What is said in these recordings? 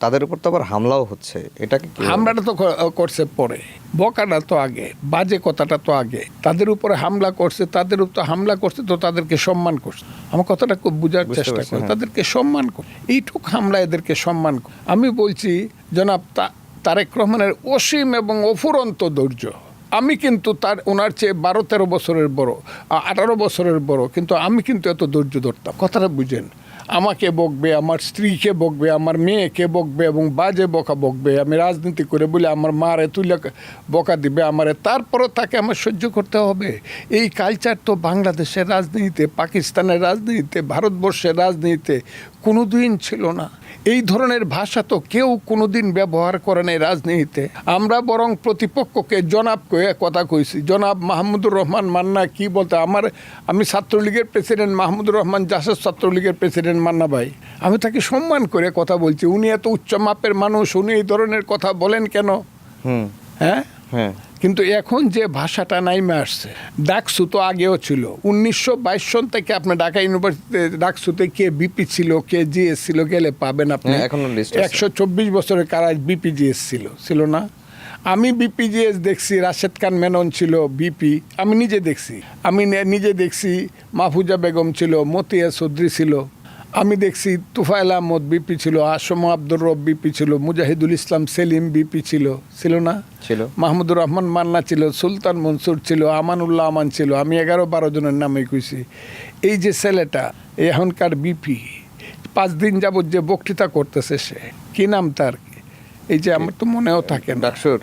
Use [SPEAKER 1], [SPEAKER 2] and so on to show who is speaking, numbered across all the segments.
[SPEAKER 1] তাদের উপর তো আবার হামলাও হচ্ছে, এটা কি?
[SPEAKER 2] হামলাটা তো করছে পরে, বকাটা তো আগে, বাজে কথাটা তো আগে। তাদের উপরে হামলা করছে, তাদের উপর হামলা করছে তো তাদেরকে সম্মান করছে। আমার কথাটা খুব বোঝার চেষ্টা করে, তাদেরকে সম্মান করে, এইটুক হামলা এদেরকে সম্মান করে। আমি বলছি জনাব তারেক রহমানের অসীম এবং অফুরন্ত ধৈর্য। আমি কিন্তু ওনার চেয়ে 12-13 বছরের বড়, 18 বছরের বড়, কিন্তু আমি কিন্তু এত ধৈর্য ধরতাম। কথাটা বুঝেন, আমাকে বকবে, আমার স্ত্রীকে বকবে, আমার মেয়েকে বকবে এবং বাজে বকবে, আমি রাজনীতি করে বলে আমার মারে তুলে বকা দিবে আমারে, তারপরও তাকে আমার সহ্য করতে হবে। এই কালচার তো বাংলাদেশের রাজনীতিতে, পাকিস্তানের রাজনীতিতে, ভারতবর্ষের রাজনীতিতে কোনোদিন ছিল না। এই ধরনের ভাষা তো কেউ কোনোদিন ব্যবহার করে নাই রাজনীতিতে। আমরা বরং প্রতিপক্ষকে জনাব কয়ে কথা কইছি। জনাব মাহমুদুর রহমান মান্না কি বলতে, আমি ছাত্রলীগের প্রেসিডেন্ট মাহমুদুর রহমান জাসদ, ছাত্রলীগের প্রেসিডেন্ট মান্না ভাই, আমি তাকে সম্মান করে কথা বলছি। উনি এত উচ্চ মাপের মানুষ, উনি এই ধরনের কথা বলেন কেন? হ্যাঁ, কিন্তু এখন যে ভাষাটা নাইমে আসছে, ডাকসু তো আগেও ছিল। 1922 সন থেকে আপনার ঢাকা ইউনিভার্সিটিতে ডাকসুতে কে বিপি ছিল, কে জিএস ছিল, গেলে পাবেন আপনি। 124 বছরের কারা বিপিজিএস ছিল না? আমি বিপিজিএস দেখছি, রাশেদ খান মেনন ছিল বিপি, আমি নিজে দেখছি। মাহফুজা বেগম ছিল, মতিয়া চৌধুরী ছিল, আমি দেখছি। তুফাইল আহমদ বিপি ছিল, আসম আব্দুর রব বিপি ছিল, মুজাহিদুল ইসলাম সেলিম বিপি ছিল না? মাহমুদুর রহমান মান্না ছিল, সুলতান মনসুর ছিল, আমানুল্লাহ আমান ছিল। আমি 11-12 জনের নামে কইছি। এই যে ছেলেটা এখনকার বিপি, 5 দিন যাবত যে বক্তৃতা করতেছে, সে কি নাম তার? এই যে আমার তো মনেও থাকে না।
[SPEAKER 1] ডাকসুর।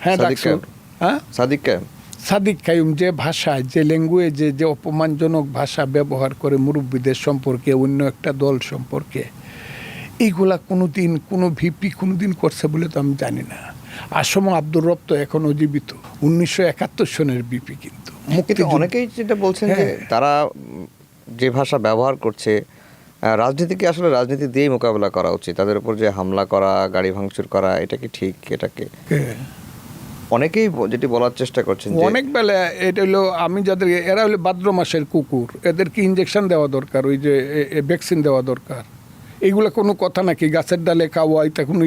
[SPEAKER 2] হ্যাঁ, ডাকসুর। হ্যাঁ, সাদিক কায়ুম যে ভাষায়, যে ল্যাঙ্গুয়েজে, যে অপমানজনক ভাষা ব্যবহার করে মুরব্বীদের সম্পর্কে, অন্য একটা দল সম্পর্কে, এইগুলা কোনোদিন কোনো ভিপি কোনোদিন করছে বলে তো আমি জানি না। আসম আব্দুর রব তো এখনও জীবিত, 1971 সনের বিপি। কিন্তু
[SPEAKER 1] অনেকেই যেটা বলছেন যে তারা যে ভাষা ব্যবহার করছে, রাজনীতিকে আসলে রাজনীতি দিয়েই মোকাবেলা করা উচিত। তাদের উপর যে হামলা করা, গাড়ি ভাঙচুর করা, এটা কি ঠিক? এটাকে অনেকেই যেটি বলার চেষ্টা করছেন
[SPEAKER 2] অনেক বেলা, এটা হলো আমি যাদের, এরা হলো ভাদ্র মাসের কুকুর, এদেরকে ইঞ্জেকশন দেওয়া দরকার, ওই যে ভ্যাকসিন দেওয়া দরকার। এইগুলো কোনো কথা নাকি? গাছের ডালে খাওয়া, এটা কোনো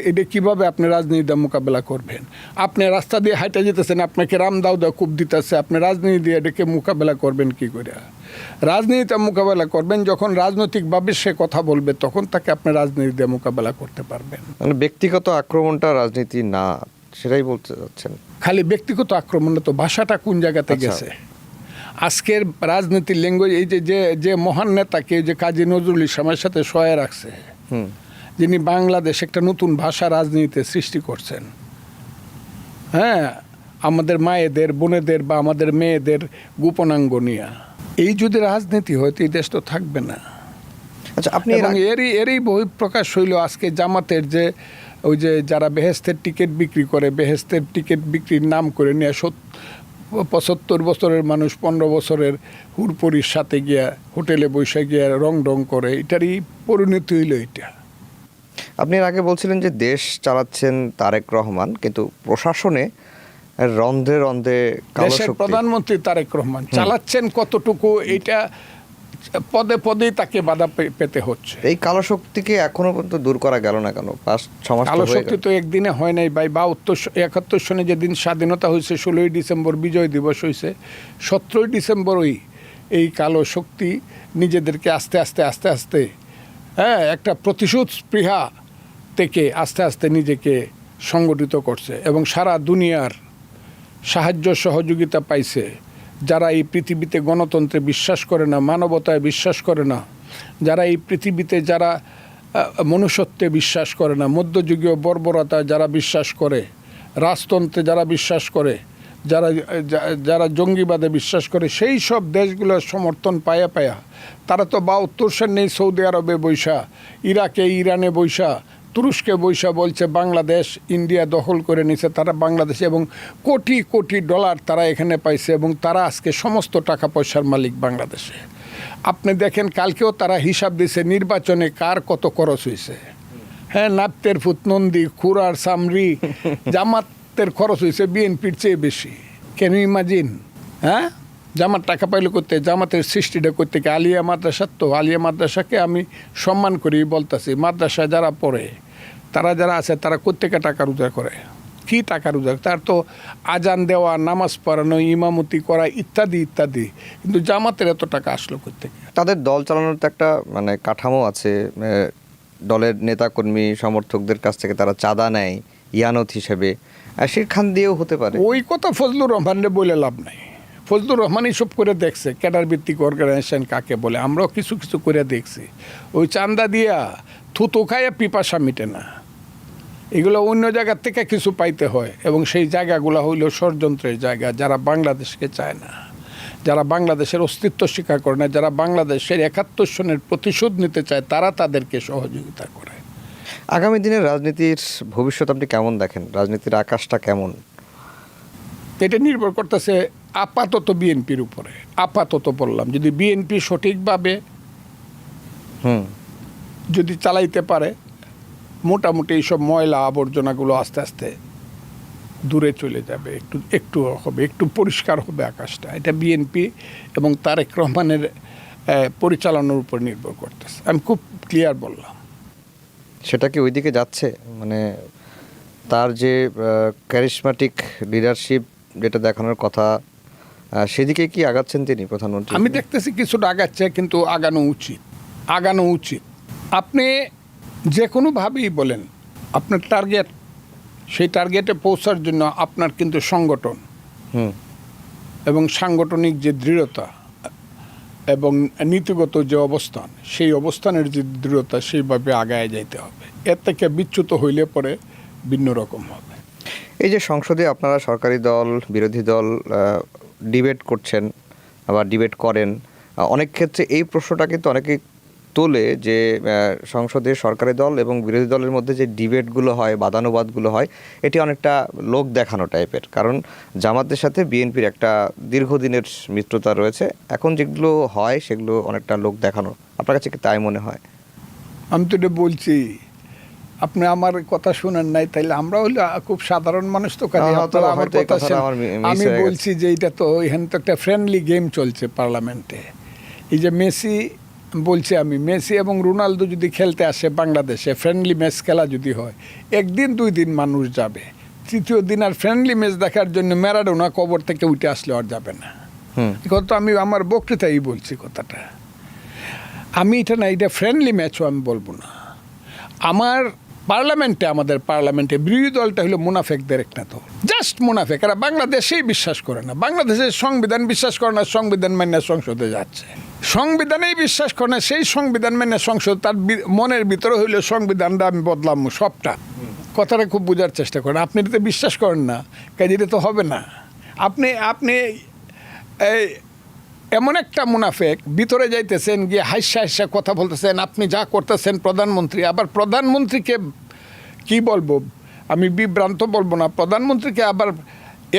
[SPEAKER 2] এটা কীভাবে আপনি রাজনীতিটা মোকাবেলা করবেন? আপনি রাস্তা দিয়ে হাইটে যেতেছেন, আপনাকে রামদাও কূপ দিতেছে, আপনি রাজনীতি দিয়ে এটাকে মোকাবেলা করবেন কি করে? রাজনীতিটা মোকাবেলা করবেন যখন রাজনৈতিকভাবে সে কথা বলবে, তখন তাকে আপনি রাজনীতি দিয়ে মোকাবেলা করতে পারবেন।
[SPEAKER 1] মানে ব্যক্তিগত আক্রমণটা রাজনীতি না, সেটাই বলতে চাচ্ছেন?
[SPEAKER 2] খালি ব্যক্তিগত আক্রমণ তো, ভাষাটা কোন জায়গাতে গেছে? আজকের রাজনীতির ল্যাঙ্গুয়েজ, এই যে মহান নেতাকে, যে কাজী নজরুল ইসলামের সাথে সহায় রাখছে, যিনি বাংলাদেশ একটা নতুন ভাষা রাজনীতিতে সৃষ্টি করছেন। হ্যাঁ, আমাদের মায়েদের, বোনেদের বা আমাদের মেয়েদের গোপনাঙ্গ নিয়ে, এই যদি রাজনীতি হয় তো এই দেশ তো থাকবে না।
[SPEAKER 1] আচ্ছা, আপনি
[SPEAKER 2] এরই বহিঃপ্রকাশ হইল আজকে জামাতের যে ওই যে যারা বেহেস্তের টিকিট বিক্রি করে, বেহেস্তের টিকিট বিক্রির নাম করে নিয়ে 75 বছরের মানুষ 15 বছরের হুরপরির সাথে গিয়া হোটেলে বসে গিয়া রং করে, এটারই পরিণতি হইল এটা।
[SPEAKER 1] আপনি আগে বলছিলেন যে দেশ চালাচ্ছেন তারেক রহমান, কিন্তু প্রশাসনে রন্ধে রন্ধে
[SPEAKER 2] দেশের প্রধানমন্ত্রী তারেক রহমান চালাচ্ছেন কতটুকু, এটা পদে পদেই তাকে বাধা পেতে হচ্ছে।
[SPEAKER 1] এই কালো শক্তিকে এখনো পর্যন্ত দূর করা গেল না কেন? 5-6 মাস
[SPEAKER 2] কালো শক্তি তো একদিনে হয় নাই ভাই। 71 সনে যেদিন স্বাধীনতা হয়েছে, 16ই ডিসেম্বর বিজয় দিবস হয়েছে, 17ই ডিসেম্বরই এই কালো শক্তি নিজেদেরকে আস্তে আস্তে হ্যাঁ একটা প্রতিশোধ স্পৃহা থেকে আস্তে আস্তে নিজেকে সংগঠিত করছে এবং সারা দুনিয়ার সাহায্য সহযোগিতা পাইছে। যারা এই পৃথিবীতে গণতন্ত্রে বিশ্বাস করে না, মানবতায় বিশ্বাস করে না, যারা এই পৃথিবীতে যারা মনুষ্যত্বে বিশ্বাস করে না, মধ্যযুগীয় বর্বরতায় যারা বিশ্বাস করে, রাজতন্ত্রে যারা বিশ্বাস করে, যারা জঙ্গিবাদে বিশ্বাস করে, সেই সব দেশগুলোর সমর্থন পায়া তারা তো 72 সন নেই সৌদি আরবে বৈশা, ইরাকে ইরানে বৈশা, তুরস্কে বৈশা বলছে বাংলাদেশ ইন্ডিয়া দখল করে নিছে। তারা বাংলাদেশে এবং কোটি কোটি ডলার তারা এখানে পাইছে এবং তারা আজকে সমস্ত টাকা পয়সার মালিক বাংলাদেশে। আপনি দেখেন কালকেও তারা হিসাব দিছে নির্বাচনে কার কত খরচ হয়েছে। হ্যাঁ, নাপ্তের ফুত নন্দী, খুরার সামরি, জামাতের খরচ হয়েছে বিএনপির চেয়ে বেশি। Can you imagine? হ্যাঁ, জামাত টাকা পাইলে করতে, জামাতের সৃষ্টিটা করতে কি আলিয়া মাদ্রাসা, তো আলিয়া মাদ্রাসাকে আমি সম্মান করি বলতেছি। মাদ্রাসায় যারা পড়ে, তারা যারা আছে, তারা কোত্থেকে টাকা রোজগার করে? কি টাকা রোজগার? তার তো আজান দেওয়া, নামাজ পড়ানো, ইমামতি করা ইত্যাদি ইত্যাদি। কিন্তু জামাতের এত টাকা আসলো কোত্থেকে?
[SPEAKER 1] তাদের দল চালানোর তো একটা মানে কাঠামো আছে। দলের নেতাকর্মী সমর্থকদের কাছ থেকে তারা চাঁদা নেয় ইয়ানত হিসেবে, সেখান দিয়েও হতে পারে।
[SPEAKER 2] ওই কথা ফজলুর রহমানরে বলে লাভ নাই। ফজলুর রহমান সব করে দেখছে ক্যাডার ভিত্তিক অর্গানাইজেশন কাকে বলে। আমরাও কিছু কিছু করে দেখছি। ওই চান্দা দিয়া থুতু খাইয়া পিপাসা মিটে না। এগুলো অন্য জায়গার থেকে কিছু পাইতে হয়, এবং সেই জায়গাগুলো হইল ষড়যন্ত্রের জায়গা। যারা বাংলাদেশকে চায় না, যারা বাংলাদেশের অস্তিত্ব স্বীকার করে না, যারা বাংলাদেশের ৭১ সনের প্রতিশোধ নিতে চায়, তারা তাদেরকে সহযোগিতা করে।
[SPEAKER 1] আগামী দিনের রাজনীতির ভবিষ্যৎ আপনি কেমন দেখেন? রাজনীতির আকাশটা কেমন?
[SPEAKER 2] এটা নির্ভর করতেছে আপাতত বিএনপির উপরে। আপাতত বললাম, যদি বিএনপি সঠিকভাবে যদি চালাইতে পারে, মোটামুটি এইসব ময়লা আবর্জনাগুলো আস্তে আস্তে দূরে চলে যাবে, একটু একটু হবে, একটু পরিষ্কার হবে আকাশটা। এটা বিএনপি এবং তারেক রহমানের পরিচালনার উপর নির্ভর করতেছে। আমি খুব ক্লিয়ার বললাম।
[SPEAKER 1] সেটা কি ওইদিকে যাচ্ছে? মানে তার যে ক্যারিসমাটিক লিডারশিপ যেটা দেখানোর কথা, সেদিকে কি আগাচ্ছেন তিনি প্রধানমন্ত্রী?
[SPEAKER 2] আমি দেখতেছি কিছুটা আগাচ্ছে, কিন্তু আগানো উচিত, আগানো উচিত। আপনি যে কোনোভাবেই বলেন, আপনার টার্গেট, সেই টার্গেটে পৌঁছার জন্য আপনার কিন্তু সংগঠন এবং সাংগঠনিক যে দৃঢ়তা এবং নীতিগত যে অবস্থান, সেই অবস্থানের যে দৃঢ়তা, সেইভাবে আগায় যাইতে হবে। এর থেকে বিচ্যুত হইলে পরে ভিন্ন রকম হবে।
[SPEAKER 1] এই যে সংসদে আপনারা সরকারি দল বিরোধী দল ডিবেট করছেন, আবার ডিবেট করেন, অনেক ক্ষেত্রে এই প্রশ্নটা কিন্তু অনেকেই তোলে যে সংসদে সরকারি দল এবং বিরোধী দলের মধ্যে যে ডিবেটগুলো হয়, বাদানুবাদগুলো হয়, এটি অনেকটা লোক দেখানো টাইপের। কারণ জামাতের সাথে বিএনপির একটা দীর্ঘদিনের মিত্রতা রয়েছে, এখন যেগুলো হয় সেগুলো অনেকটা লোক দেখানো। আপনার কাছে কি তাই মনে হয়?
[SPEAKER 2] আমি তো এটা বলছি, আপনি আমার কথা শুনেন নাই, তাইলে আমরা হইলে খুব সাধারণ মানুষ, তো আমার কথা আমি বলছি যে এটা তো এখানে তো একটা ফ্রেন্ডলি গেম চলছে পার্লামেন্টে। এই যে মেসি বলছি, আমি মেসি এবং রোনালদো যদি খেলতে আসে বাংলাদেশে, ফ্রেন্ডলি ম্যাচ খেলা যদি হয়, একদিন দুই দিন মানুষ যাবে, তৃতীয় দিন আর ফ্রেন্ডলি ম্যাচ দেখার জন্য ম্যারাডোনা কবর থেকে উঠে আসলে আর যাবে না। কথা আমি আমার বক্তৃতাই বলছি কথাটা। আমি এটা না, এটা ফ্রেন্ডলি ম্যাচও আমি বলবো না। আমার পার্লামেন্টে, আমাদের পার্লামেন্টে বিরোধী দলটা হলো মুনাফেকদের একটা দল, জাস্ট মুনাফেক। এরা বাংলাদেশেই বিশ্বাস করে না, বাংলাদেশের সংবিধান বিশ্বাস করে না, সংবিধান মেনে সংসদে যাচ্ছে। সংবিধানেই বিশ্বাস করে না, সেই সংবিধান মেনে সংসদ, তার মনের ভিতরে হইলো সংবিধানটা আমি বদলাম সবটা। কথাটা খুব বোঝার চেষ্টা করেন। আপনি এটা বিশ্বাস করেন না, কাজে এটা তো হবে না। আপনি এই এমন একটা মুনাফেক, ভিতরে যাইতেছেন, গিয়ে হাইসা হাইসা কথা বলতেছেন, আপনি যা করতেছেন প্রধানমন্ত্রী, আবার প্রধানমন্ত্রীকে কি বলবো, আমি বিভ্রান্ত বলবো না, প্রধানমন্ত্রীকে আবার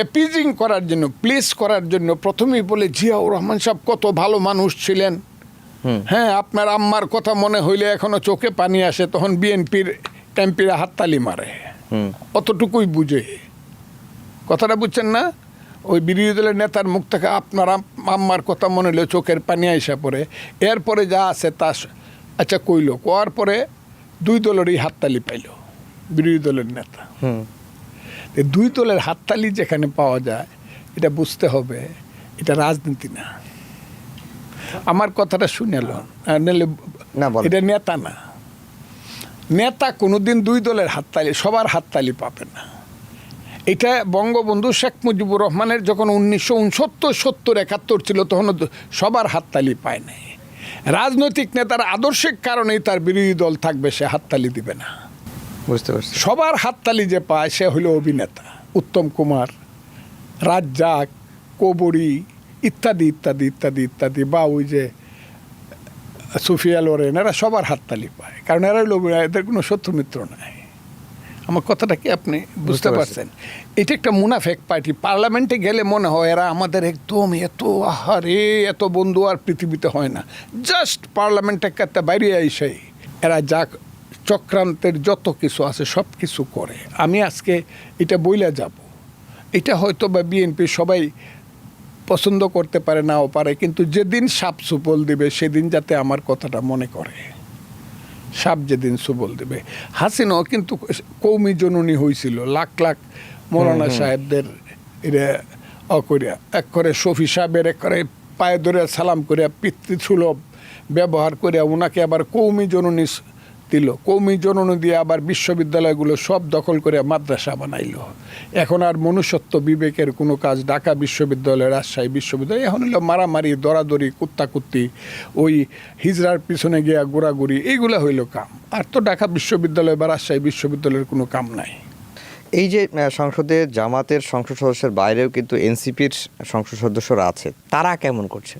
[SPEAKER 2] এপিজিং করার জন্য, প্লিজ করার জন্য প্রথমেই বলে জিয়াউর রহমান সাহেব কত ভালো মানুষ ছিলেন, হ্যাঁ আপনার আম্মার কথা মনে হইলে এখনো চোখে পানি আসে, তখন বিএনপির এমপিরা হাততালি মারে, অতটুকুই বুঝে। কথাটা বুঝছেন না? ওই বিরোধী দলের নেতার মুখ থেকে আপনার আম্মার কথা মনে হলে চোখের পানি আইসা পড়ে। এরপরে যা আছে তা আচ্ছা কইল, কোয়ার পরে দুই দলেরই হাততালি পাইল বিরোধী দলের নেতা। দুই দলের হাততালি যেখানে পাওয়া যায়, এটা বুঝতে হবে এটা রাজনীতি না। আমার কথাটা শুনে নিলে, এটা নেতা না। নেতা কোনোদিন দুই দলের হাততালি, সবার হাততালি পাবে না। এটা বঙ্গবন্ধু শেখ মুজিবুর রহমানের যখন 1969-70-71 ছিল, তখন সবার হাততালি পায় নাই। রাজনৈতিক নেতার আদর্শিক কারণেই তার বিরোধী দল থাকবে, সে হাততালি দিবে না।
[SPEAKER 1] বুঝতে পারছি।
[SPEAKER 2] সবার হাততালি যে পায় সে হলো অভিনেতা, উত্তম কুমার, রাজ্জাক, কবরী ইত্যাদি ইত্যাদি ইত্যাদি ইত্যাদি, বা ওই যে সুফিয়া লোরেন, এরা সবার হাততালি পায়, কারণ এরা হলো, এদের কোনো শত্রু মিত্র নাই। আমার কথাটা কি আপনি বুঝতে পারছেন? এটা একটা মুনাফেক পার্টি। পার্লামেন্টে গেলে মনে হয় এরা আমাদের একদম এত আহারে এত বন্ধু আর পৃথিবীতে হয় না। জাস্ট পার্লামেন্টে কাতে বাইরে আইসাই এরা যা চক্রান্তের যত কিছু আছে সব কিছু করে। আমি আজকে এটা বইলা যাব, এটা হয়তো বা বিএনপি সবাই পছন্দ করতে পারে নাও পারে, কিন্তু যেদিন সাপ সুবল দিবে সেদিন যাতে আমার কথাটা মনে করে। সাপ যেদিন সুবল দেবে। হাসিনাও কিন্তু কৌমি জননী হয়েছিল, লাখ লাখ মৌলানা সাহেবদের এরা অকরিয়া এক করে শফি সাহেবের এক করে পায়ে ধরে সালাম করিয়া পিতৃসুলভ ব্যবহার করে ওনাকে আবার কৌমি জননী দিল। কৌমি জননী দিয়ে আবার বিশ্ববিদ্যালয়গুলো সব দখল করে মাদ্রাসা বানাইল। এখন আর মনুষ্যত্ব বিবেকের কোনো কাজ ঢাকা বিশ্ববিদ্যালয়, রাজশাহী বিশ্ববিদ্যালয়, এখন হলো মারামারি, দরাদরি, কুত্তাকুত্তি, ওই হিজড়ার পিছনে গিয়া ঘোরাঘুরি, এইগুলো হইল কাম। আর তো ঢাকা বিশ্ববিদ্যালয় বা রাজশাহী বিশ্ববিদ্যালয়ের কোনো কাম নাই।
[SPEAKER 1] এই যে সংসদে জামাতের সংসদ সদস্যের বাইরেও কিন্তু এনসিপির সংসদ সদস্যরা আছে, তারা কেমন করছে?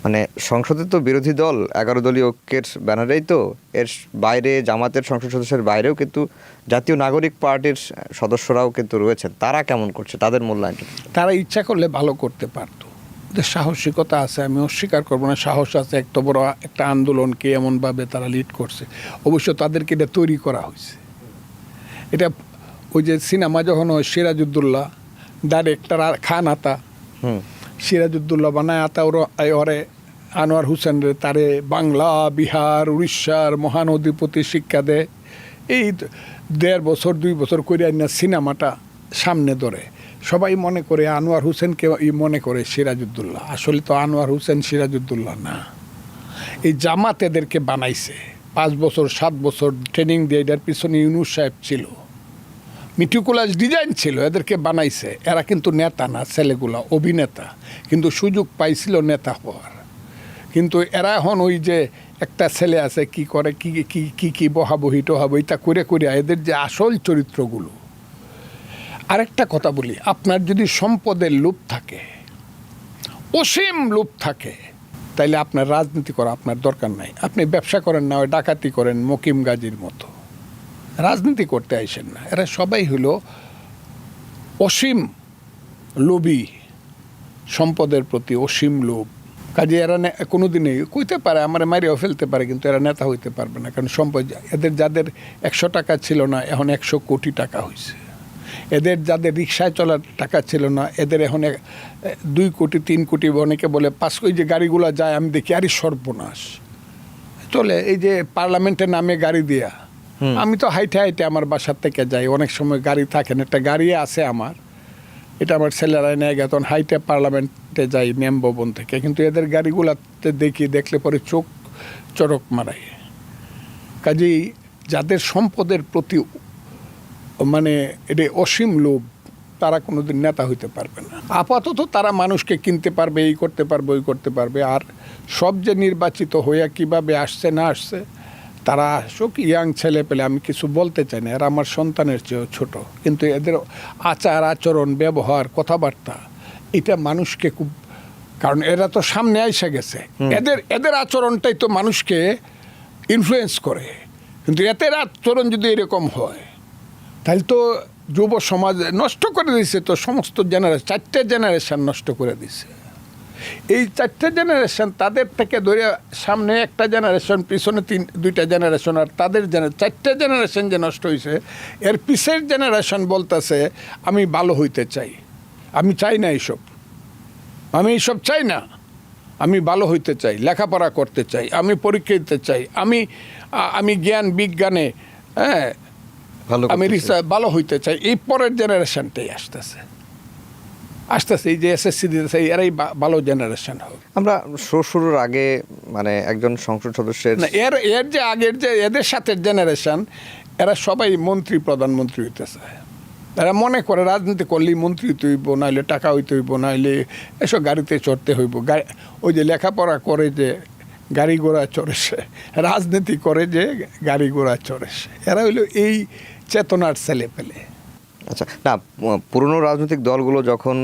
[SPEAKER 1] মানে সংসদে তো বিরোধী দল 11 দলীয় ঐক্যের ব্যানারেই তো, এর বাইরে জামাতের সংসদ সদস্যের বাইরেও কিন্তু জাতীয় নাগরিক পার্টির সদস্যরাও কিন্তু রয়েছেন, তারা কেমন করছে? তাদের মূল্যায়ন?
[SPEAKER 2] তারা ইচ্ছা করলে ভালো করতে পারতো, ওদের সাহসিকতা আছে, আমি অস্বীকার করবো না, সাহস আছে। এত বড় একটা আন্দোলনকে এমনভাবে তারা লিড করছে। অবশ্য তাদেরকে এটা তৈরি করা হয়েছে। এটা ওই যে সিনেমা যখন হয় সিরাজউদ্দৌলা ডাইরেক্টর আর খান আতা, সিরাজউদ্দৌলা বানায় আতা ওরে আনোয়ার হোসেন রে তারে বাংলা, বিহার, উড়িষ্যার মহানদীপতি শিক্ষা দেয়। এই 1.5 বছর 2 বছর করে না সিনেমাটা সামনে ধরে সবাই মনে করে আনোয়ার হোসেনকে মনে করে সিরাজউদ্দৌলা। আসলে তো আনোয়ার হোসেন সিরাজউদ্দৌলা না। এই জামাত এদেরকে বানাইছে। 5 বছর 7 বছর ট্রেনিং দিয়ে এটার পিছনে ইউনুস সাহেব ছিল, মিটিকুলাস ডিজাইন ছিল, এদেরকে বানাইছে। এরা কিন্তু নেতা না, ছেলেগুলা অভিনেতা, কিন্তু সুযোগ পাইছিল নেতা হওয়ার। কিন্তু এরা এখন ওই যে একটা ছেলে আছে কি করে কি কি কি কি বহাবহি টহাবহি তা করে করে এদের যে আসল চরিত্রগুলো। আরেকটা কথা বলি, আপনার যদি সম্পদের লোভ থাকে, অসীম লোভ থাকে, তাইলে আপনার রাজনীতি করা আপনার দরকার নাই। আপনি ব্যবসা করেন না, ওই ডাকাতি করেন মকিম গাজীর মতো, রাজনীতি করতে আইসেন না। এরা সবাই হলো অসীম লোভী, সম্পদের প্রতি অসীম লোভ। কাজে এরা কোনোদিনই কইতে পারে আমার মারিয়াও ফেলতে পারে, কিন্তু এরা নেতা হইতে পারবে না। কারণ সম্পদ এদের যাদের 100 টাকা ছিল না এখন 100 কোটি টাকা হয়েছে। এদের যাদের রিক্সায় চলার টাকা ছিল না এদের এখন 2 কোটি 3 কোটি, অনেকে বলে 5 কোটি। যে গাড়িগুলো যায় আমি দেখি আরে সর্বনাশ চলে। এই যে পার্লামেন্টের নামে গাড়ি দেয়া, আমি তো হাইটে হাইটে আমার বাসার থেকে যাই, অনেক সময় গাড়ি থাকে না, একটা গাড়ি আছে আমার, এটা আমার ছেলেরা নিয়ে গেছে, তখন হাইটে পার্লামেন্টে যাই নিয়ম ভবন থেকে। কিন্তু এদের গাড়িগুলাতে দেখলে পরে চোখ চড়ক মারায়। কাজেই যাদের সম্পদের প্রতি মানে এটা অসীম লোভ, তারা কোনোদিন নেতা হইতে পারবে না। আপাতত তারা মানুষকে কিনতে পারবে, এই করতে পারবে, ওই করতে পারবে। আর সব যে নির্বাচিত হইয়া কিভাবে আসছে না আসছে, তারা আসুক, ইয়াং ছেলে পেলে, আমি কিছু বলতে চাই না, এরা আমার সন্তানের চেয়েও ছোট, কিন্তু এদের আচার আচরণ ব্যবহার কথাবার্তা এটা মানুষকে খুব, কারণ এরা তো সামনে আইসা গেছে, এদের আচরণটাই তো মানুষকে ইনফ্লুয়েন্স করে। কিন্তু এদের আচরণ যদি এরকম হয় তাহলে তো যুব সমাজ নষ্ট করে দিছে, তো সমস্ত জেনারেশন, 4টে জেনারেশন নষ্ট করে দিছে। এই 4টে জেনারেশন তাদের থেকে ধরে সামনে একটা জেনারেশন, পিছনে 2টা জেনারেশন, আর তাদের 4টে জেনারেশন যে নষ্ট হয়েছে, এর পিছের জেনারেশন বলতেছে আমি ভালো হইতে চাই, আমি চাই না এইসব, আমি এইসব চাই না, আমি ভালো হইতে চাই, লেখাপড়া করতে চাই, আমি পরীক্ষা দিতে চাই, আমি জ্ঞান বিজ্ঞানে আমি ভালো হইতে চাই। এই পরের জেনারেশনটাই আসতেছে, এই যে এসএসসি দিতেছে, এরাই ভালো জেনারেশন হবে।
[SPEAKER 1] আমরা শুরুর আগে মানে একজন সংসদ সদস্যের
[SPEAKER 2] এর যে আগের যে এদের সাথে জেনারেশন, এরা সবাই মন্ত্রী প্রধানমন্ত্রী হইতে চায়। এরা মনে করে রাজনীতি করলেই মন্ত্রী হইতে হইব, নাহলে টাকা হইতে হইব, নাহলে এসব গাড়িতে চড়তে হইব। ওই যে লেখাপড়া করে যে গাড়ি ঘোড়া চড়েছে, রাজনীতি করে যে গাড়ি ঘোড়া চড়েছে, এরা হইলো এই চেতনার ছেলে পেলে।
[SPEAKER 1] আচ্ছা, না পুরনো রাজনৈতিক দলগুলো যখন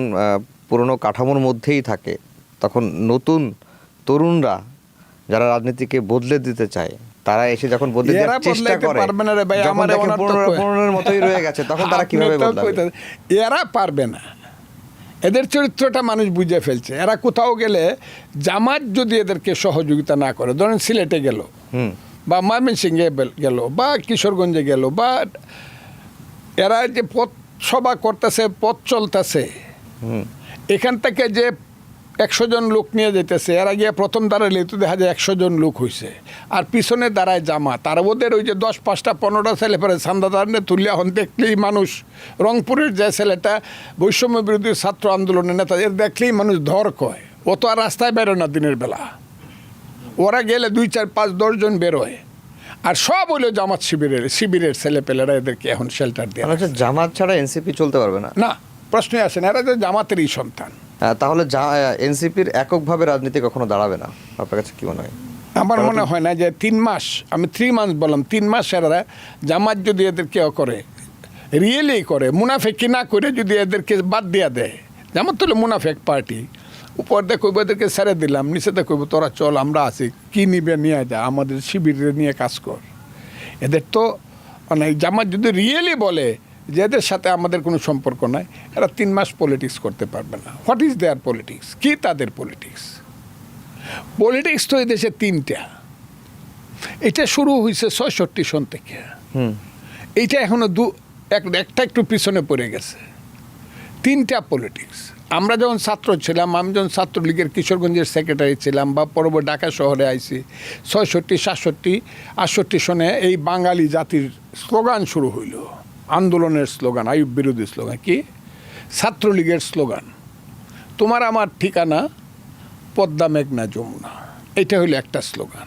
[SPEAKER 1] পুরনো কাঠামোর মধ্যেই থাকে, তখন নতুন তরুণরা যারা রাজনীতিকে বদলে দিতে চায়, তারা এসে যখন বদলে দেওয়ার চেষ্টা করে, পুরনোর মতোই রয়ে গেছে, তখন তারা কিভাবে বদলাবে?
[SPEAKER 2] এরা পারবে না, এদের চরিত্রটা মানুষ বুঝে ফেলছে। এরা কোথাও গেলে জামাত যদি এদেরকে সহযোগিতা না করে, ধরেন সিলেটে গেল বা ময়মনসিংহে গেল বা কিশোরগঞ্জে গেল, বা এরা যে পথ সভা করতেছে, পথ চলতেছে, এখান থেকে যে 100 জন লোক নিয়ে যেতেছে, এরা গিয়ে প্রথম দাঁড়ালে তো দেখা যায় 100 জন লোক হয়েছে, আর পিছনে দাঁড়ায় জামাত, আর ওদের ওই যে 10, 5টা 15টা ছেলে পরে সান্দাদারনে তুলিয়া হন দেখলেই মানুষ, রংপুরের যে ছেলেটা বৈষম্য বিরোধী ছাত্র আন্দোলনের নেতা, এর দেখলেই মানুষ ধর কয়। ও তো আর রাস্তায় বেরোয় না দিনের বেলা, ওরা গেলে 2, 4, 5, 10 জন বেরোয়, আর সব হইলো জামাত শিবিরের ছেলেপেলেরা এদেরকে এখন শেল্টার দেয়।
[SPEAKER 1] মানে হচ্ছে জামাত ছাড়া এনসিপি চলতে পারবে না?
[SPEAKER 2] না, প্রশ্নই আসে না, এরা যে জামাতেরই সন্তান।
[SPEAKER 1] তাহলে এনসিপির এককভাবে রাজনীতি কখনো দাঁড়াবে না, আপনার কাছে কি মনে হয়?
[SPEAKER 2] আমার মনে হয় না যে 3 মাস, আমি 3 মান্থ বললাম, 3 মাস এরা জামাত যদি এদের কেউ করে, রিয়েলি করে, মুনাফেকি না করে যদি এদেরকে বাদ দিয়া দেয়, জামাত হলো মুনাফেক পার্টি, উপর দিয়ে কইব এদেরকে ছেড়ে দিলাম, নিচেতে কইব তোরা চল আমরা আছি, কি নিবে নিয়ে যা, আমাদের শিবিরে নিয়ে কাজ কর। এদের তো মানে জামাত যদি রিয়েলি বলে যে এদের সাথে আমাদের কোনো সম্পর্ক নাই, এরা 3 মাস পলিটিক্স করতে পারবে না। What is their politics? কি তাদের পলিটিক্স? পলিটিক্স তো এই দেশে 3টা। এটা শুরু হয়েছে 66 সন থেকে, এইটা এখনো একটা একটু পিছনে পড়ে গেছে। 3টা পলিটিক্স। আমরা যখন ছাত্র ছিলাম, আমি যখন ছাত্রলীগের কিশোরগঞ্জের সেক্রেটারি ছিলাম, বা পরবর্তী ঢাকা শহরে আইছি 66, 67, 68 সনে এই বাঙালি জাতির স্লোগান শুরু হইল, আন্দোলনের স্লোগান, আইয়ুব বিরোধী স্লোগান। কি? ছাত্রলীগের স্লোগান, তোমার আমার ঠিকানা পদ্মা মেঘনা যমুনা। এটা হইল একটা স্লোগান।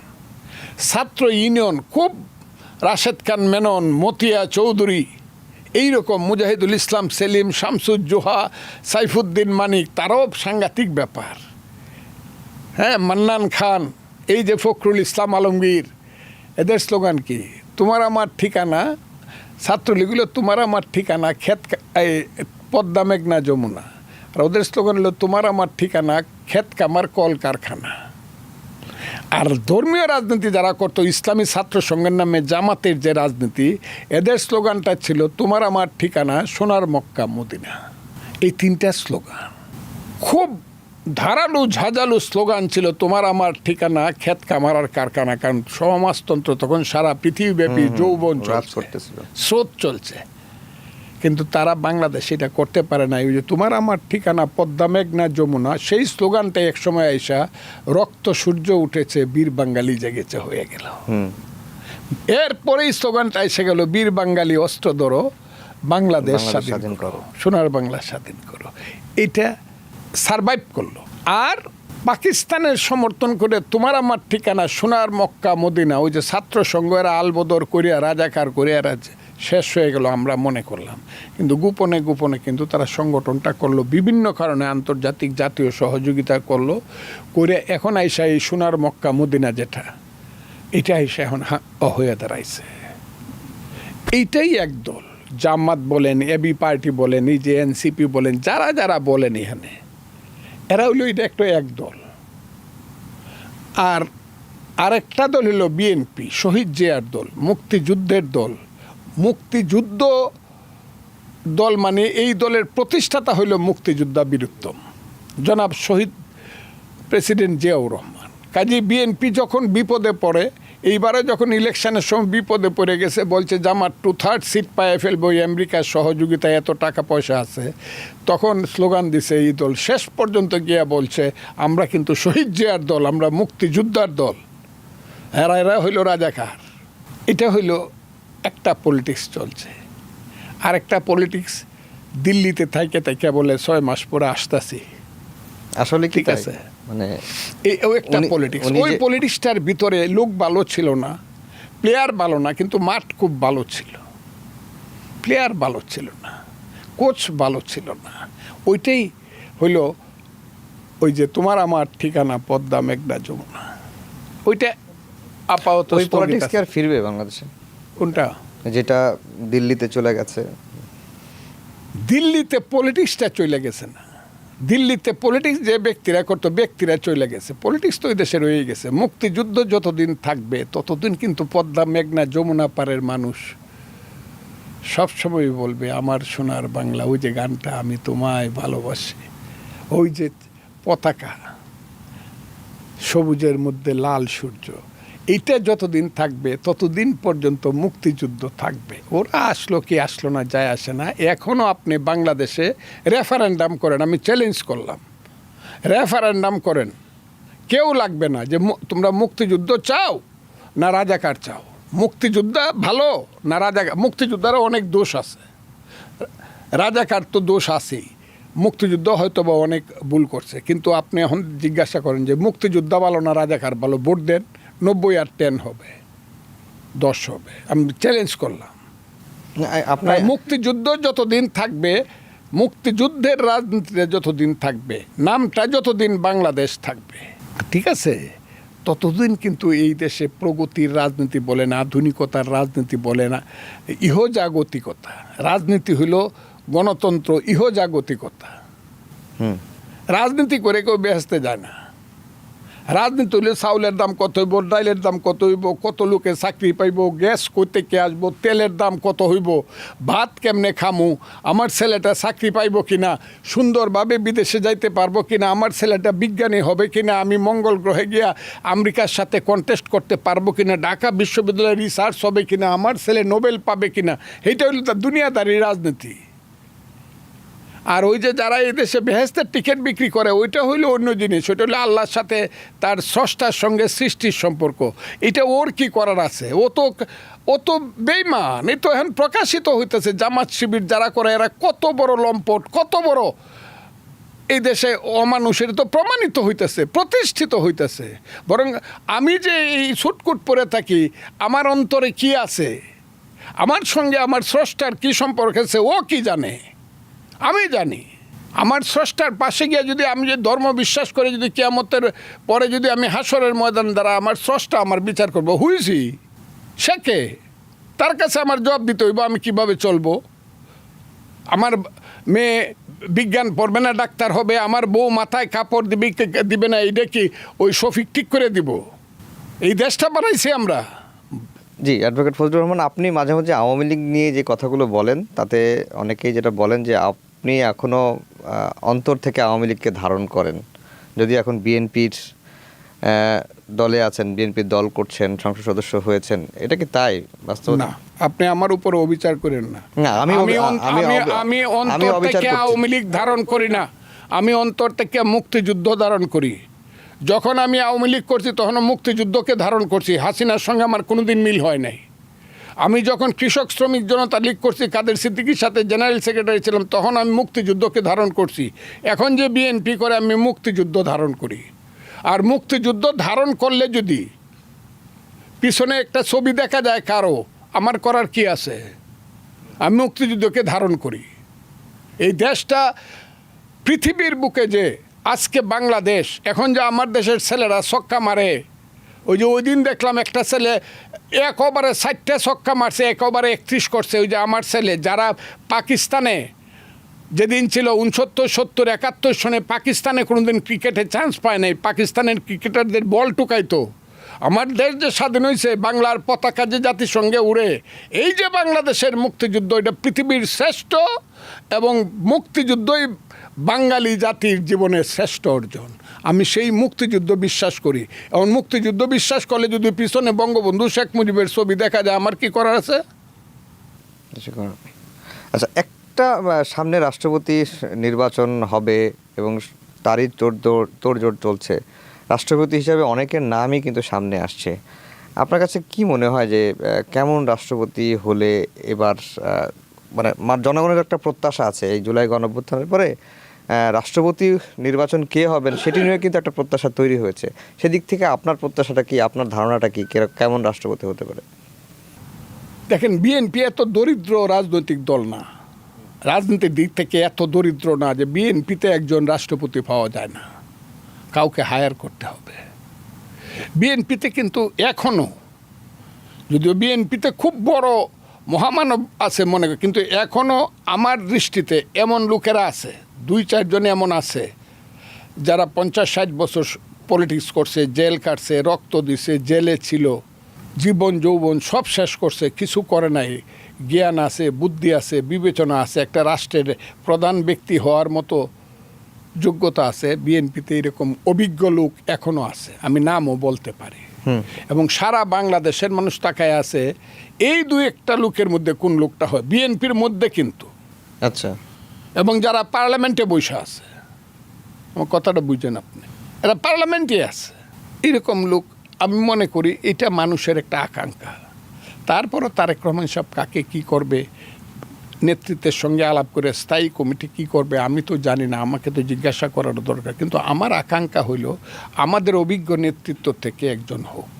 [SPEAKER 2] ছাত্র ইউনিয়ন খুব রাশেদ খান মেনন, মতিয়া চৌধুরী, এইরকম মুজাহিদুল ইসলাম সেলিম, শামসুজ্জোহা, সাইফুদ্দিন মানিক, তারাও সাংঘাতিক ব্যাপার। হ্যাঁ, মান্নান খান, এই যে ফখরুল ইসলাম আলমগীর, এদের স্লোগান কি? তোমার আমার ঠিকানা, ছাত্রলীগগুলো তোমার আমার ঠিকানা পদ্মা মেঘনা যমুনা। আর ওদের স্লোগান হলো তোমার আমার ঠিকানা ক্ষেত কামার কল কারখানা। আর ধর্মীয় রাজনীতি যারা করতো, ইসলামী ছাত্র সংঘের নামে জামাতের যে রাজনীতি, এদের স্লোগানটা ছিল তোমার আমার ঠিকানা সোনার মক্কা মদিনা। এই 3টা স্লোগান খুব ধারালো ঝাঁঝালো স্লোগান ছিল, তোমার আমার ঠিকানা ক্ষেত কামার আর কারখানা। কারণ সমাজতন্ত্র তখন সারা পৃথিবীব্যাপী যৌবন করতেছিল, স্রোত চলছে, কিন্তু তারা বাংলাদেশে এটা করতে পারে না। ওই যে তোমার আমার ঠিকানা পদ্মা মেঘনা যমুনা, সেই স্লোগানটা এক সময় আইসা রক্ত সূর্য উঠেছে বীর বাঙালি জেগেছে হয়ে গেল। এরপরেই স্লোগানটা এসে গেল বীর বাঙালি অস্ত্র ধরো, বাংলাদেশ স্বাধীন করো, সোনার বাংলা স্বাধীন করো। এটা সারভাইভ করলো। আর পাকিস্তানের সমর্থন করে তোমার আমার ঠিকানা সোনার মক্কা মদিনা, ওই যে ছাত্র সংঘ এরা আলবদর করিয়া রাজাকার করিয়া শেষ হয়ে গেল আমরা মনে করলাম, কিন্তু গোপনে গোপনে কিন্তু তারা সংগঠনটা করলো, বিভিন্ন কারণে আন্তর্জাতিক জাতীয় সহযোগিতা করলো, করে এখন আইসা এই সোনার মক্কা মদিনা যেটা, এটা আইসা এখন হয়ে দাঁড়াইছে। এইটাই একদল, জামাত বলেন, এবি পার্টি বলেন, এই যে এনসিপি বলেন, যারা যারা বলেন এখানে, এরা হইল এটা একটা একদল। আর আরেকটা দল হইল বিএনপি, শহীদ জিয়ার দল, মুক্তিযুদ্ধের দল। মুক্তিযুদ্ধ দল মানে এই দলের প্রতিষ্ঠাতা হইল মুক্তিযোদ্ধা বীরুত্তম জনাব শহীদ প্রেসিডেন্ট জিয়াউর রহমান। কাজী বিএনপি যখন বিপদে পড়ে, এইবারে যখন ইলেকশনের সময় বিপদে পড়ে গেছে, বলছে জামাত 2/3 সিট পায়ে ফেলবো, আমেরিকার সহযোগিতায় এত টাকা পয়সা আছে, তখন স্লোগান দিছে এই দল, শেষ পর্যন্ত গিয়া বলছে আমরা কিন্তু শহীদ জিয়ার দল, আমরা মুক্তিযোদ্ধার দল, এরা হইল রাজাকার। এটা হইল একটা পলিটিক্স চলছে। আর একটা পলিটিক্স দিল্লিতে থাইকে বলে 6 মাস পরে আসতেছি।
[SPEAKER 1] আসলে
[SPEAKER 2] ঠিক আছে,
[SPEAKER 1] মানে
[SPEAKER 2] একটা পলিটিক্স। ওই পলিটিক্সটার ভিতরে লোক ভালো ছিল না, প্লেয়ার ভালো না, কিন্তু মাঠ খুব ভালো ছিল। প্লেয়ার ভালো ছিল না, কোচ ভালো ছিল না। ওইটাই হইল ওই যে তোমার আমার ঠিকানা পদ্মা মেঘনা যমুনা। ওইটা আপাতত
[SPEAKER 1] ওই পলিটিক্স কি আর ফিরবে বাংলাদেশে?
[SPEAKER 2] কোনটা?
[SPEAKER 1] যেটা দিল্লিতে চলে গেছে।
[SPEAKER 2] দিল্লিতে পলিটিক্সটা চলে গেছে না, দিল্লিতে পলিটিক্স যে ব্যক্তিরা করতো, ব্যক্তিরা চলে গেছে, পলিটিক্স তো ওই দেশে রয়ে গেছে। মুক্তিযুদ্ধ যতদিন থাকবে ততদিন কিন্তু পদ্মা মেঘনা যমুনা পারের মানুষ সবসময় বলবে আমার সোনার বাংলা। ওই যে গানটা, আমি তোমায় ভালোবাসি, ওই যে পতাকা, সবুজের মধ্যে লাল সূর্য, এইটা যতদিন থাকবে ততদিন পর্যন্ত মুক্তিযুদ্ধ থাকবে। ওরা আসলো কি আসলো না যায় আসে না। এখনও আপনি বাংলাদেশে রেফারেন্ডাম করেন, আমি চ্যালেঞ্জ করলাম, রেফারেন্ডাম করেন, কেউ লাগবে না যে তোমরা মুক্তিযুদ্ধ চাও না রাজাকার চাও, মুক্তিযোদ্ধা ভালো না রাজাকার। মুক্তিযোদ্ধারও অনেক দোষ আছে, রাজাকার তো দোষ আছেই। মুক্তিযুদ্ধ হয়তো বা অনেক ভুল করছে, কিন্তু আপনি এখন জিজ্ঞাসা করেন যে মুক্তিযোদ্ধা ভালো না রাজাকার ভালো, ভোট দেন, 90 আর 10 হবে, 10 হবে। আমি চ্যালেঞ্জ করলাম। আপনার মুক্তিযুদ্ধ যতদিন থাকবে, মুক্তিযুদ্ধের রাজনীতিতে যতদিন থাকবে, নামটা যতদিন বাংলাদেশ থাকবে, ঠিক আছে, ততদিন কিন্তু এই দেশে প্রগতির রাজনীতি বলে না, আধুনিকতার রাজনীতি বলে না, ইহজাগতিকতা রাজনীতি হলো গণতন্ত্র, ইহজাগতিকতা। রাজনীতি করে কেউ বেহেস্তে যায় না। রাজনীতি হলে চাউলের দাম কত হইব, ডাইলের দাম কত হইব, কত লোকে চাকরি পাইব, গ্যাস কই থেকে আসবো, তেলের দাম কত হইব, ভাত কেমনে খামু, আমার ছেলেটা চাকরি পাইব কিনা, সুন্দরভাবে বিদেশে যাইতে পারবো কিনা, আমার ছেলেটা বিজ্ঞানী হবে কিনা, আমি মঙ্গল গ্রহে গিয়া আমেরিকার সাথে কন্টেস্ট করতে পারবো কিনা, ঢাকা বিশ্ববিদ্যালয়ে রিসার্চ হবে কিনা, আমার ছেলে নোবেল পাবে কিনা, এইটা হইল তার দুনিয়াদারি রাজনীতি। আর ওই যে যারা এই দেশে বেহেস্তের টিকিট বিক্রি করে, ওইটা হইলো অন্য জিনিস, ওইটা হলো আল্লাহর সাথে তার স্রষ্টার সঙ্গে সৃষ্টির সম্পর্ক। এটা ওর কি করার আছে? ও তো বেইমান। এই তো এখন প্রকাশিত হইতেছে জামাত শিবির যারা করে, এরা কত বড় লম্পট, কত বড় এই দেশে অমানুষের, তো প্রমাণিত হইতেছে, প্রতিষ্ঠিত হইতেছে। বরং আমি যে এই ছুটকুট পরে থাকি, আমার অন্তরে কি আছে, আমার সঙ্গে আমার স্রষ্টার কি সম্পর্ক আছে, ও কি জানে, আমি জানি। আমার স্রষ্টার পাশে গিয়ে যদি আমি যে ধর্ম বিশ্বাস করে, যদি কিয়ামতের পরে যদি আমি হাসরের ময়দান দ্বারা আমার স্রষ্টা আমার বিচার করবো, হুইছি সে কে, তার কাছে আমার জবাব দিতে হইব আমি কিভাবে চলবো। আমার মেয়ে বিজ্ঞান পড়বে না ডাক্তার হবে, আমার বউ মাথায় কাপড় দিবে না, এইটা কি ওই শফিক ঠিক করে দিব? এই দেশটা বানাইছি আমরা।
[SPEAKER 1] জি, অ্যাডভোকেট ফজলুর রহমান, আপনি মাঝে মাঝে আওয়ামী লীগ নিয়ে যে কথাগুলো বলেন, তাতে অনেকেই যেটা বলেন যে আপনি এখনও অন্তর থেকে আওয়ামী লীগকে ধারণ করেন, যদি এখন বিএনপির দলে আছেন, বিএনপির দল করছেন, সংসদ সদস্য হয়েছেন, এটা কি তাই বাস্তব?
[SPEAKER 2] না, আপনি আমার উপর অবিচার করেন না। আমি অন্তর
[SPEAKER 1] অবিচার
[SPEAKER 2] থেকে আওয়ামী লীগ ধারণ করি না, আমি অন্তর থেকে মুক্তিযুদ্ধ ধারণ করি। যখন আমি আওয়ামী লীগ করছি তখন মুক্তিযুদ্ধকে ধারণ করছি। হাসিনার সঙ্গে আমার কোনোদিন মিল হয় নাই। আমি যখন কৃষক শ্রমিক জনতা লীগ করছি, কাদের সিদ্দিকীর সাথে জেনারেল সেক্রেটারি ছিলাম, তখন আমি মুক্তিযুদ্ধকে ধারণ করছি। এখন যে বিএনপি করে, আমি মুক্তিযুদ্ধ ধারণ করি। আর মুক্তিযুদ্ধ ধারণ করলে যদি পিছনে একটা ছবি দেখা যায় কারো, আমার করার কি আছে? আমি মুক্তিযুদ্ধকে ধারণ করি। এই দেশটা পৃথিবীর বুকে যে আজকে বাংলাদেশ, এখন যে আমার দেশের ছেলেরা ছক্কা মারে, ওই যে ওই দিন দেখলাম একটা ছেলে একবারে 60টা ছক্কা মারছে, একবারে 31 করছে। ওই যে আমার ছেলে যারা পাকিস্তানে যেদিন ছিল 69, 70, 71 সনে পাকিস্তানে কোনোদিন ক্রিকেটে চান্স পায় নাই, পাকিস্তানের ক্রিকেটারদের বল টুকাইতো। আমার দেশ যে স্বাধীন হয়েছে, বাংলার পতাকা যে জাতিসংঘে উড়ে, এই যে বাংলাদেশের মুক্তিযুদ্ধ, এটা পৃথিবীর শ্রেষ্ঠ, এবং মুক্তিযুদ্ধই বাঙালি জাতির জীবনের শ্রেষ্ঠ অর্জন। আমি সেই মুক্তিযুদ্ধ বিশ্বাস করি। এবং মুক্তিযুদ্ধ বিশ্বাস করলে যদি পিছনে বঙ্গবন্ধু শেখ মুজিবের ছবি দেখা যায়, আমার কি করার আছে?
[SPEAKER 1] আচ্ছা, একটা সামনে রাষ্ট্রপতি নির্বাচন হবে এবং তারই তোড়জোড় চলছে। রাষ্ট্রপতি হিসাবে অনেকের নামই কিন্তু সামনে আসছে। আপনার কাছে কি মনে হয় যে কেমন রাষ্ট্রপতি হলে এবার, মানে জনগণের একটা প্রত্যাশা আছে এই জুলাই গণঅভ্যুত্থানের পরে রাষ্ট্রপতি নির্বাচন কে হবেন সেটি নিয়ে কিন্তু একটা প্রত্যাশা তৈরি হয়েছে। সেদিক থেকে আপনার প্রত্যাশাটা কি, আপনার ধারণাটা কি, কেমন রাষ্ট্রপতি হতে পারে?
[SPEAKER 2] দেখেন, বিএনপি এত দরিদ্র রাজনৈতিক দল না, রাজনীতির দিক থেকে এত দরিদ্র না যে বিএনপিতে একজন রাষ্ট্রপতি পাওয়া যায় না, কাউকে হায়ার করতে হবে। বিএনপিতে কিন্তু এখনও, যদিও বিএনপিতে খুব বড় মহামানব আছে মনে করি, কিন্তু এখনও আমার দৃষ্টিতে এমন লোকেরা আছে, 2-4 জন এমন আছে যারা 50-60 বছর পলিটিক্স করছে, জেল কাটছে, রক্ত দিছে, জেলে ছিল, জীবন যৌবন সব শেষ করছে, কিছু করে নাই, জ্ঞান আছে, বুদ্ধি আছে, বিবেচনা আছে, একটা রাষ্ট্রের প্রধান ব্যক্তি হওয়ার মতো যোগ্যতা আছে। বিএনপিতে এরকম অভিজ্ঞ লোক এখনও আছে, আমি নামও বলতে পারি। এবং সারা বাংলাদেশের মানুষ তাকায় আছে এই দুই একটা লোকের মধ্যে কোন লোকটা হয়, বিএনপির মধ্যে কিন্তু,
[SPEAKER 1] আচ্ছা,
[SPEAKER 2] এবং যারা পার্লামেন্টে বসে আছে, আমার কথাটা বুঝছেন আপনি, এরা পার্লামেন্টে আছে, এরকম লোক আমি মনে করি এটা মানুষের একটা আকাঙ্ক্ষা। তারপরও তারেক রহমান সাহেব কাকে কি করবে, নেতৃত্বের সঙ্গে আলাপ করে স্থায়ী কমিটি কি করবে আমি তো জানি না, আমাকে তো জিজ্ঞাসা করার দরকার। কিন্তু আমার আকাঙ্ক্ষা হইল আমাদের অভিজ্ঞ নেতৃত্ব থেকে একজন হোক,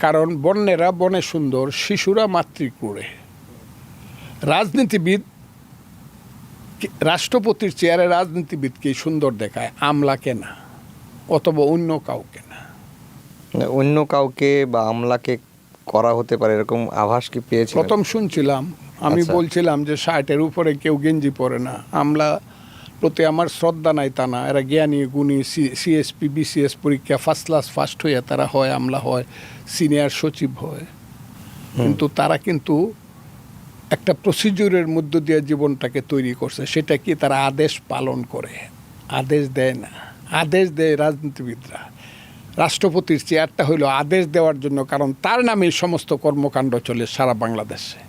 [SPEAKER 2] কারণ বন্যেরা বনে সুন্দর, শিশুরা মাতৃক্রোড়ে। রাজনীতিবিদ, রাষ্ট্রপতির চেয়ারে রাজনীতিবিদকে সুন্দর দেখায়, আমলাকে না, অথবা অন্য কাউকে না।
[SPEAKER 1] অন্য কাউকে বা আমলাকে করা হতে পারে এরকম আভাস কি পেয়েছেন?
[SPEAKER 2] প্রথম শুনছিলাম, আমি
[SPEAKER 1] আচ্ছা।
[SPEAKER 2] বলছিলাম যে 60-এর উপরে কেউ গেঞ্জি পরে না। আমলা প্রতি আমার শ্রদ্ধা নাই তা না, এরা জ্ঞানী গুণী, সিএসপি বিসিএস পরীক্ষা ফার্স্ট ক্লাস ফার্স্ট হয়ে তারা হয়, আমলা হয়, সিনিয়র সচিব হয়, কিন্তু তারা কিন্তু একটা প্রসিডিউরের মধ্য দিয়ে জীবনটাকে তৈরি করছে। সেটা কি তারা আদেশ পালন করে, আদেশ দেয় না। আদেশ দেয় রাজনীতিবিদরা। রাষ্ট্রপতির চেয়ারটা হইল আদেশ দেওয়ার জন্য, কারণ তার নামে সমস্ত কর্মকাণ্ড চলে সারা বাংলাদেশে।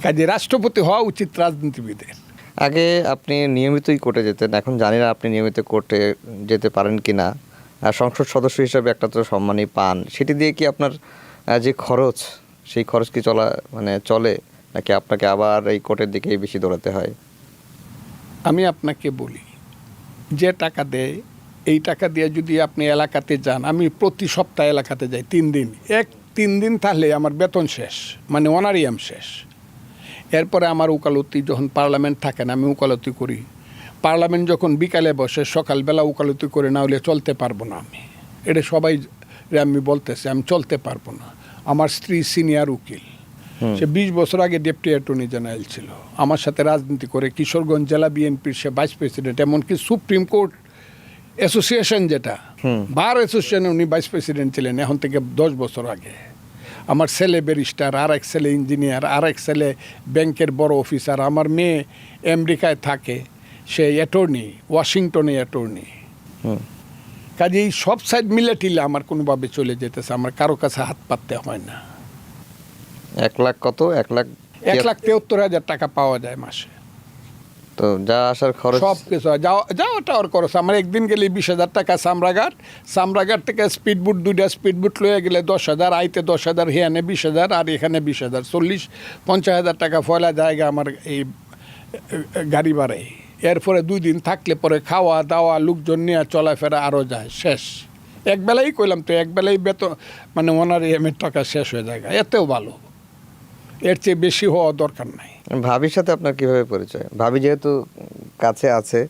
[SPEAKER 2] কাজে রাষ্ট্রপতি হওয়া উচিত রাজনীতিবিদের।
[SPEAKER 1] আগে আপনি নিয়মিতই কোর্টে যেতেন, এখন জানি না আপনি নিয়মিত কোর্টে যেতে পারেন কি না। আর সংসদ সদস্য হিসেবে একটা তো সম্মানই পান, সেটি দিয়ে কি আপনার যে খরচ, সেই খরচ কি চলে, নাকি আপনাকে আবার এই কোর্টের দিকেই বেশি দৌড়াতে হয়?
[SPEAKER 2] আমি আপনাকে বলি, যে টাকা দেয় এই টাকা দিয়ে যদি আপনি এলাকাতে যান, আমি প্রতি সপ্তাহে এলাকাতে যাই 3 দিন, 3 দিন তাহলে আমার বেতন শেষ, মানে অনারিয়াম শেষ। এরপরে আমার উকালতি, যখন পার্লামেন্ট থাকে না আমি উকালতি করি। পার্লামেন্ট যখন বিকালে বসে, সকালবেলা উকালতি করে না হলে চলতে পারবো না আমি। এটা সবাই আমি বলতেছি, আমি চলতে পারবো না। আমার স্ত্রী সিনিয়র উকিল, সে 20 বছর আগে ডেপুটি অ্যাটর্নি জেনারেল ছিল, আমার সাথে রাজনীতি করে কিশোরগঞ্জ জেলা বিএনপির সে ভাইস প্রেসিডেন্ট, এমনকি সুপ্রিম কোর্ট অ্যাসোসিয়েশন যেটা বার অ্যাসোসিয়েশনে উনি ভাইস প্রেসিডেন্ট ছিলেন এখন থেকে 10 বছর আগে। আমার ছেলে ব্যারিস্টার, আর এক ছেলে ইঞ্জিনিয়ার, আর এক ছেলে ব্যাংকের বড় অফিসার, আমার মেয়ে আমেরিকায় থাকে, সে অ্যাটর্নি, ওয়াশিংটনে অ্যাটর্নি। কাজে এই সব সাইড মিলে টিলে আমার কোনোভাবে চলে যেতেছে, আমার কারো কাছে হাত পাততে হয় না।
[SPEAKER 1] 1 লাখ কত?
[SPEAKER 2] 1,73,000 টাকা পাওয়া যায় মাসে।
[SPEAKER 1] তো যা আসার খরচ
[SPEAKER 2] সব কিছু যাওয়াটা ওর খরচ। আমার একদিন গেলে 20,000 টাকা সামরাঘাট থেকে স্পিডবোট, 2টা স্পিডবোট লয়ে গেলে 10,000, আইতে 10,000, হিয়ানে 20,000, আর এখানে 20,000, 40-50,000 টাকা ফয়লা জায়গা আমার এই গাড়ি ভাড়ায়। এরপরে 2 দিন থাকলে পরে খাওয়া দাওয়া, লোকজন নিয়ে চলাফেরা আরও যায়, শেষ। একবেলাই কইলাম তো, একবেলাই বেতন মানে অনারিয়ামের টাকা শেষ হয়ে যায়। এতেও ভালো, এর চেয়ে বেশি হওয়া দরকার নাই।
[SPEAKER 1] ভাবির সাথে আপনার কিভাবে পরিচয়? ভাবি যেহেতু কাছে আছে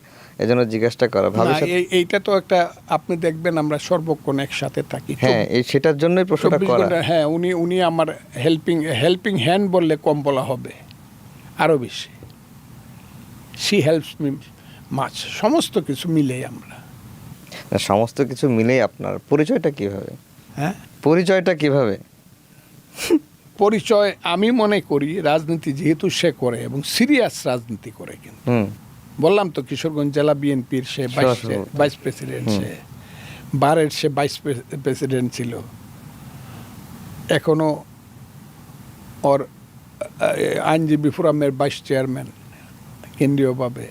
[SPEAKER 1] এজন্য জিজ্ঞাসা করা। ভাবির সাথে
[SPEAKER 2] এইটা তো একটা, আপনি দেখবেন আমরা সর্বক্ষণ একসাথে থাকি।
[SPEAKER 1] হ্যাঁ, এই সেটার জন্যই প্রশ্নটা
[SPEAKER 2] 24
[SPEAKER 1] করা।
[SPEAKER 2] ঘন্টা, হ্যাঁ, উনি আমার হেল্পিং হ্যান্ড বললে কম বলা হবে, আরও বেশি। শি হেল্পস মি মাচ, সমস্ত কিছু মিলেই আমরা।
[SPEAKER 1] সমস্ত কিছু মিলেই আপনার পরিচয়টা কিভাবে?
[SPEAKER 2] হ্যাঁ,
[SPEAKER 1] পরিচয়টা কিভাবে?
[SPEAKER 2] পরিচয় আমি মনে করি রাজনীতি যেহেতু সে করে এবং সিরিয়াস রাজনীতি করে, কিন্তু বললাম তো কিশোরগঞ্জ জেলা বিএনপির সে ভাইস প্রেসিডেন্ট, সে বারের সে ভাইস প্রেসিডেন্ট ছিল, এখনো ওর আইনজীবী ফোরামের ভাইস চেয়ারম্যান কেন্দ্রীয়ভাবে।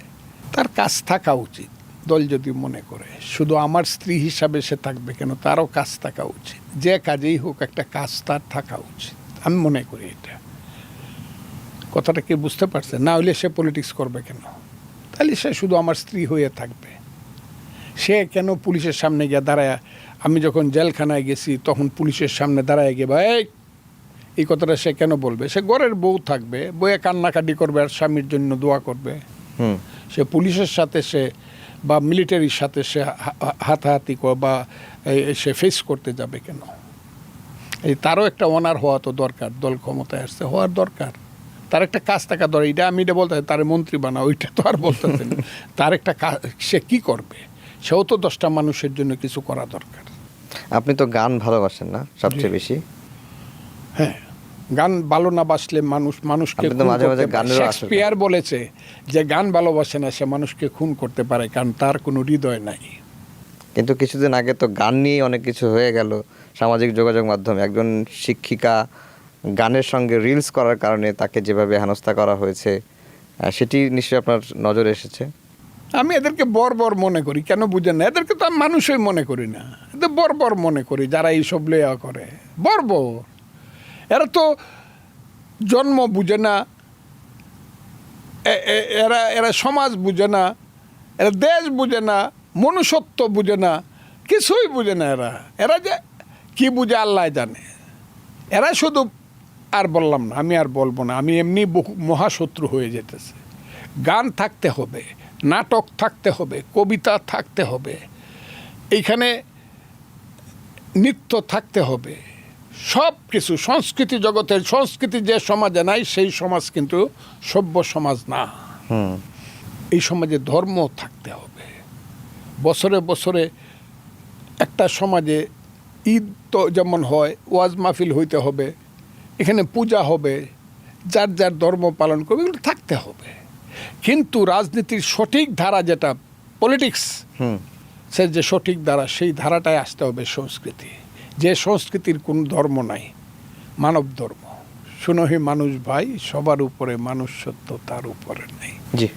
[SPEAKER 2] তার কাজ থাকা উচিত, দল যদি মনে করে। শুধু আমার স্ত্রী হিসাবে সে থাকবে কেন, তারও কাজ থাকা উচিত। যে কাজেই হোক একটা কাজ তার থাকা উচিত, আমি মনে করি। এটা কথাটা কি বুঝতে পারছে? না হলে সে পলিটিক্স করবে কেন? তাহলে সে শুধু আমার স্ত্রী হয়ে থাকবে। সে কেন পুলিশের সামনে গিয়ে দাঁড়ায়, আমি যখন জেলখানায় গেছি তখন পুলিশের সামনে দাঁড়ায় গিয়ে ভাই এই কথাটা সে কেন বলবে? সে ঘরের বউ থাকবে, বউয়ে কান্নাকাটি করবে আর স্বামীর জন্য দোয়া করবে। সে পুলিশের সাথে সে বা মিলিটারির সাথে সে হাতাহাতি বা সে ফেস করতে যাবে কেন? এই তারও একটা অনার হওয়া তো দরকার, দল ক্ষমতায় আসছে, হওয়ার দরকার। তার একটা কাজ থাকা দরকার। এটা আমি এটা বলতে তার মন্ত্রী বানা, ওইটা তো আর বলতেছেন। তার একটা কাজ, সে কি করবে? সেও তো 10টা মানুষের জন্য কিছু করা দরকার।
[SPEAKER 1] আপনি তো গান ভালোবাসেন না সবচেয়ে বেশি?
[SPEAKER 2] হ্যাঁ, গান ভালো না বাসলে মানুষকে
[SPEAKER 1] মাঝে মাঝে গানের
[SPEAKER 2] শেক্সপিয়ার বলেছে যে গান ভালোবাসে না সে মানুষকে খুন করতে পারে, কারণ তার কোনো হৃদয় নাই।
[SPEAKER 1] কিন্তু কিছুদিন আগে তো গান নিয়ে অনেক কিছু হয়ে গেল সামাজিক যোগাযোগ মাধ্যমে। একজন শিক্ষিকা গানের সঙ্গে রিলস করার কারণে তাকে যেভাবে হেনস্থা করা হয়েছে, সেটি নিশ্চয়ই আপনার নজরে এসেছে।
[SPEAKER 2] আমি এদেরকে বর্বর মনে করি, কেন বুঝেন না? এদেরকে তো আমি মানুষই মনে করি না, এদের বর্বর মনে করি যারা এইসব লেয়া করে। বর্বর, এরা তো জন্ম বুঝে না, এরা এরা সমাজ বুঝে না, এরা দেশ বুঝে না, মনুষ্যত্ব বুঝে না, কিছুই বুঝে না। এরা এরা যে কি বুঝে আল্লাহ জানে। এরা শুধু, আর বললাম না, আমি আর বলবো না, আমি এমনি বহু মহাশত্রু হয়ে যেতেছে। গান থাকতে হবে, নাটক থাকতে হবে, কবিতা থাকতে হবে, এইখানে নৃত্য থাকতে হবে, সব কিছু সংস্কৃতি জগতের সংস্কৃতি যে সমাজে নাই সেই সমাজ কিন্তু সভ্য সমাজ না। এই সমাজে ধর্ম থাকতে হবে। বছরে বছরে একটা সমাজে ঈদ তো যেমন হয়, ওয়াজ মাহফিল হইতে হবে, এখানে পূজা হবে, যার যার ধর্ম পালন করবে, এগুলো থাকতে হবে। কিন্তু রাজনীতির সঠিক ধারা যেটা পলিটিক্স, সে যে সঠিক ধারা, সেই ধারাটায় আসতে হবে সংস্কৃতি, যে সংস্কৃতির কোনো ধর্ম নাই, মানব ধর্ম। শুনো হে মানুষ ভাই, সবার উপরে মানুষ সত্য, তার উপরে নেই।
[SPEAKER 1] জি।